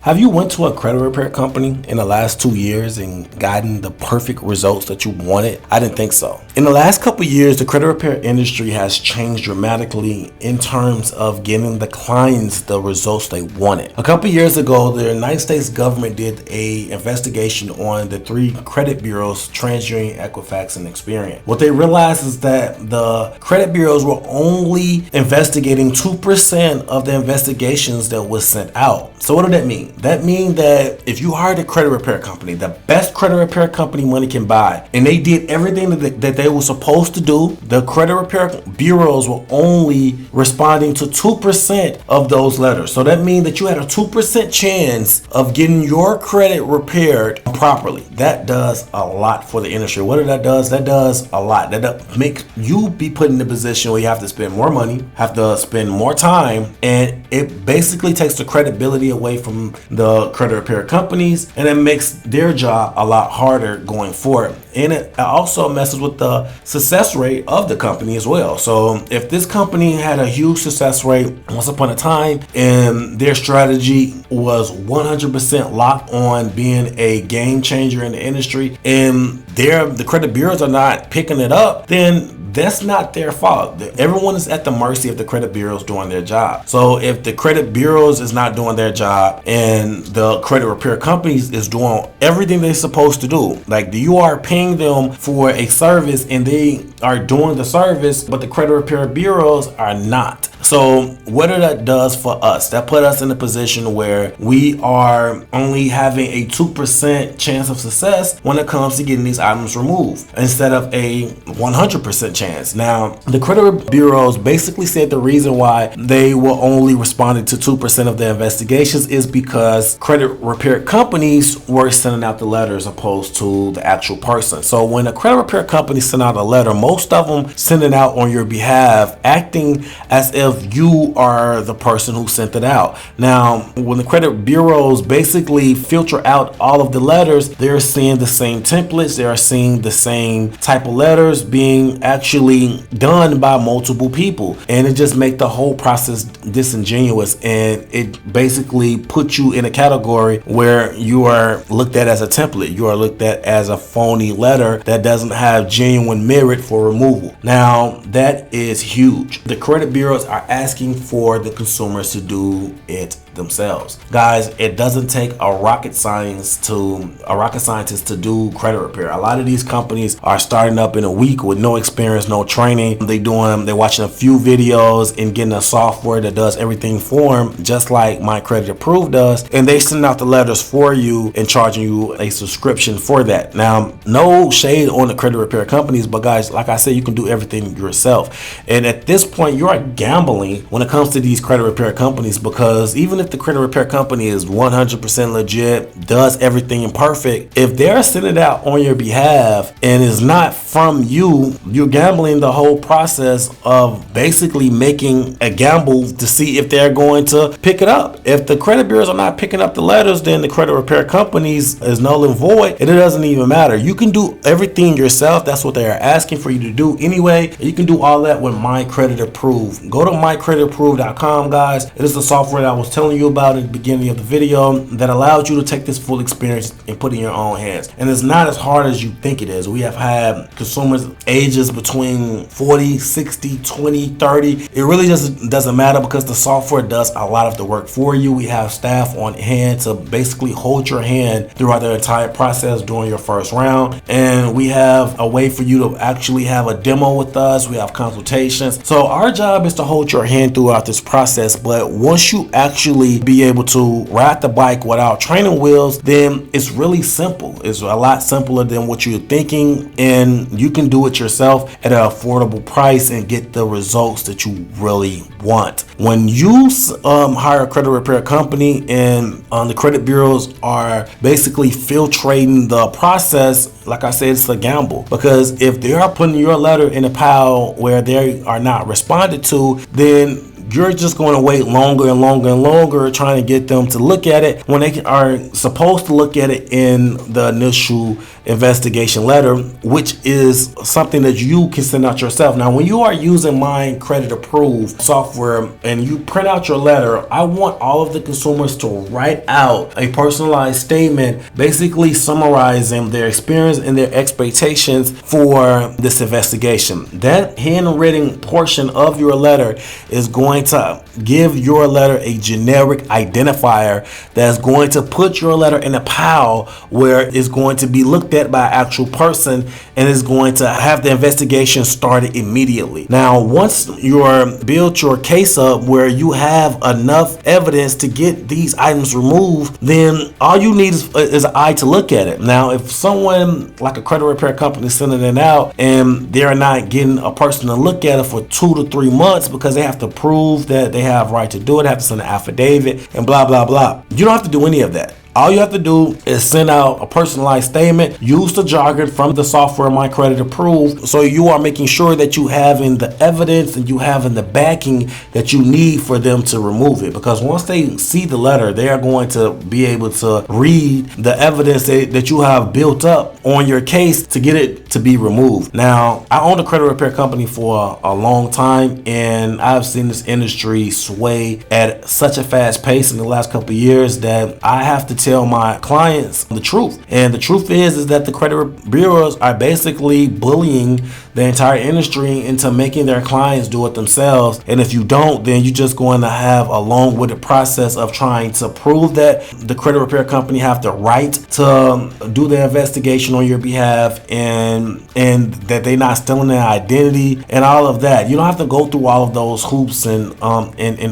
Have you went to a credit repair company in the last 2 years and gotten the perfect results that you wanted? I didn't think so. In the last couple of years, the credit repair industry has changed dramatically in terms of getting the clients the results they wanted. A couple of years ago, the United States government did an investigation on the 3 credit bureaus, TransUnion, Equifax, and Experian. What they realized is that the credit bureaus were only investigating 2% of the investigations that was sent out. So what did that mean? That means that if you hired a credit repair company, the best credit repair company money can buy, and they did everything that they were supposed to do, the credit repair bureaus were only responding to 2% of those letters. So that means that you had a 2% chance of getting your credit repaired properly. That does a lot for the industry. What that does? That does a lot. That makes you be put in a position where you have to spend more money, have to spend more time, and it basically takes the credibility away from the credit repair companies, and it makes their job a lot harder going forward. And it also messes with the success rate of the company as well. So if this company had a huge success rate once upon a time and their strategy was 100% locked on being a game changer in the industry, and the credit bureaus are not picking it up, then that's not their fault. Everyone is at the mercy of the credit bureaus doing their job. So if the credit bureaus is not doing their job and the credit repair companies is doing everything they're supposed to do, like you are paying them for a service and they are doing the service, but the credit repair bureaus are not. So what that does for us, that put us in a position where we are only having a 2% chance of success when it comes to getting these items removed instead of a 100% chance. Now, the credit bureaus basically said the reason why they were only responding to 2% of the investigations is because credit repair companies were sending out the letters opposed to the actual person. So when a credit repair company sent out a letter, most of them send it out on your behalf, acting as if you are the person who sent it out. Now, when the credit bureaus basically filter out all of the letters, they're seeing the same templates, they are seeing the same type of letters being actually done by multiple people, and it just makes the whole process disingenuous, and it basically puts you in a category where you are looked at as a template, you are looked at as a phony letter that doesn't have genuine merit for removal. Now, that is huge. The credit bureaus are asking for the consumers to do it themselves. Guys, it doesn't take a rocket scientist to do credit repair. A lot of these companies are starting up in a week with no experience, no training. They're watching a few videos and getting a software that does everything for them, just like My Credit Approved does, and they send out the letters for you and charging you a subscription for that. Now, no shade on the credit repair companies, but guys, like I said, you can do everything yourself. And at this point, you are gambling when it comes to these credit repair companies, because even if the credit repair company is 100% legit, does everything perfect, if they're sending it out on your behalf and is not from you, you're gambling the whole process of basically making a gamble to see if they're going to pick it up. If the credit bureaus are not picking up the letters, then the credit repair companies is null and void, and it doesn't even matter. You can do everything yourself. That's what they are asking for you to do anyway. You can do all that with My Credit Approved. Go to mycreditapproved.com, guys. It is the software that I was telling you about at the beginning of the video that allows you to take this full experience and put it in your own hands. And it's not as hard as you think it is. We have had consumers ages between 40, 60, 20, 30. It really just doesn't matter because the software does a lot of the work for you. We have staff on hand to basically hold your hand throughout the entire process during your first round. And we have a way for you to actually have a demo with us. We have consultations. So our job is to hold your hand throughout this process. But once you actually be able to ride the bike without training wheels, then it's really simple. It's a lot simpler than what you're thinking, and you can do it yourself at an affordable price and get the results that you really want. When you hire a credit repair company and the credit bureaus are basically filtrating the process, like I said, it's a gamble, because if they are putting your letter in a pile where they are not responded to, then you're just going to wait longer and longer and longer trying to get them to look at it when they are supposed to look at it in the initial investigation letter, which is something that you can send out yourself. Now, when you are using my credit approved software and you print out your letter, I want all of the consumers to write out a personalized statement, basically summarizing their experience and their expectations for this investigation. That handwritten portion of your letter is going to give your letter a generic identifier that's going to put your letter in a pile where it's going to be looked at by an actual person and is going to have the investigation started immediately. Now, once you're built your case up where you have enough evidence to get these items removed, then all you need is an eye to look at it. Now, if someone like a credit repair company is sending it out and they're not getting a person to look at it for 2 to 3 months because they have to prove that they have right to do it, have to send an affidavit and blah, blah, blah. You don't have to do any of that. All you have to do is send out a personalized statement, use the jargon from the software My Credit Approved, so you are making sure that you have in the evidence and you have in the backing that you need for them to remove it. Because once they see the letter, they are going to be able to read the evidence that you have built up on your case to get it to be removed. Now, I owned a credit repair company for a long time, and I've seen this industry sway at such a fast pace in the last couple of years that I have to tell my clients the truth. And the truth is that the credit bureaus are basically bullying the entire industry into making their clients do it themselves. And if you don't, then you're just going to have a long-winded process of trying to prove that the credit repair company have the right to do the investigation on your behalf and that they're not stealing their identity and all of that. You don't have to go through all of those hoops and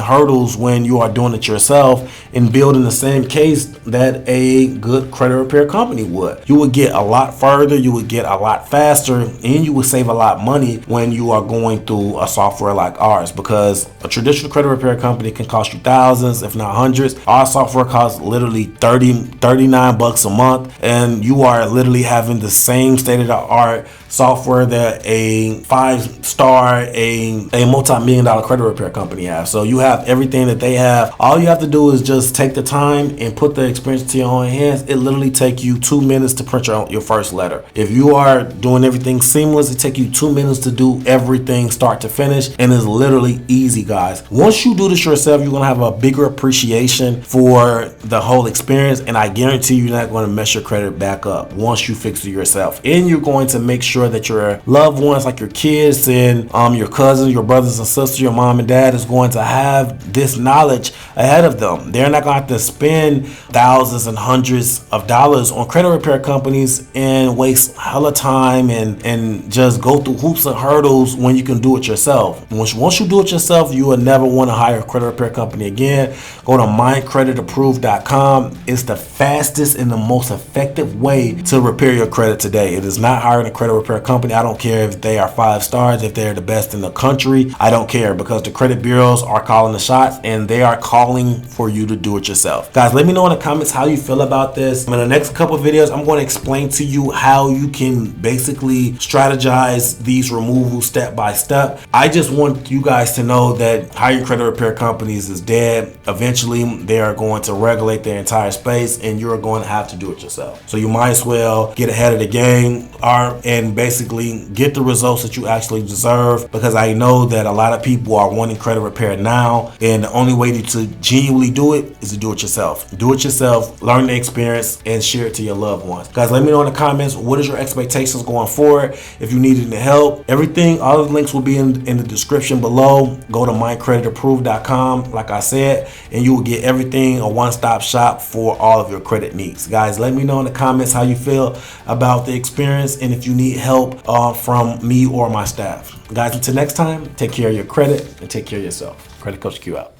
hurdles when you are doing it yourself and building the same case that a good credit repair company would. You would get a lot further, you would get a lot faster, and you would save a lot of money when you are going through a software like ours, because a traditional credit repair company can cost you thousands, if not hundreds. Our software costs literally $39 a month, and you are literally having the same state-of-the-art software that a 5-star, a multi-million-dollar credit repair company has. So you have everything that they have. All you have to do is just take the time and put the experience to your own hands. It literally take you 2 minutes to print your first letter. If you are doing everything seamless, it take you 2 minutes to do everything start to finish, and it's literally easy, guys. Once you do this yourself, you're gonna have a bigger appreciation for the whole experience, and I guarantee you're not going to mess your credit back up once you fix it yourself. And you're going to make sure that your loved ones, like your kids and your cousins, your brothers and sisters, your mom and dad, is going to have this knowledge ahead of them. They're not going to have to spend thousands and hundreds of dollars on credit repair companies and waste hella time and just go through hoops and hurdles when you can do it yourself. Once you do it yourself, you will never want to hire a credit repair company again. Go to mycreditapproved.com. It's the fastest and the most effective way to repair your credit today. It is not hiring a credit repair company. I don't care if they are 5 stars, if they're the best in the country. I don't care, because the credit bureaus are calling the shots and they are calling for you to do it yourself. Guys, let me know in the comments how you feel about this. In the next couple of videos, I'm going to explain to you how you can basically strategize these removals step by step. I just want you guys to know that hiring credit repair companies is dead. Eventually, they are going to regulate their entire space and you're going to have to do it yourself. So you might as well get ahead of the game and basically get the results that you actually deserve, because I know that a lot of people are wanting credit repair now, and the only way to genuinely do it is to do it yourself. Do it yourself, learn the experience, and share it to your loved ones. Guys, let me know in the comments, what is your expectations going forward? If you need any help, everything, all of the links will be in the description below. Go to mycreditapproved.com, like I said, and you will get everything, a one-stop shop for all of your credit needs. Guys, let me know in the comments how you feel about the experience and if you need help from me or my staff. Guys, until next time, take care of your credit and take care of yourself. Credit Coach Q out.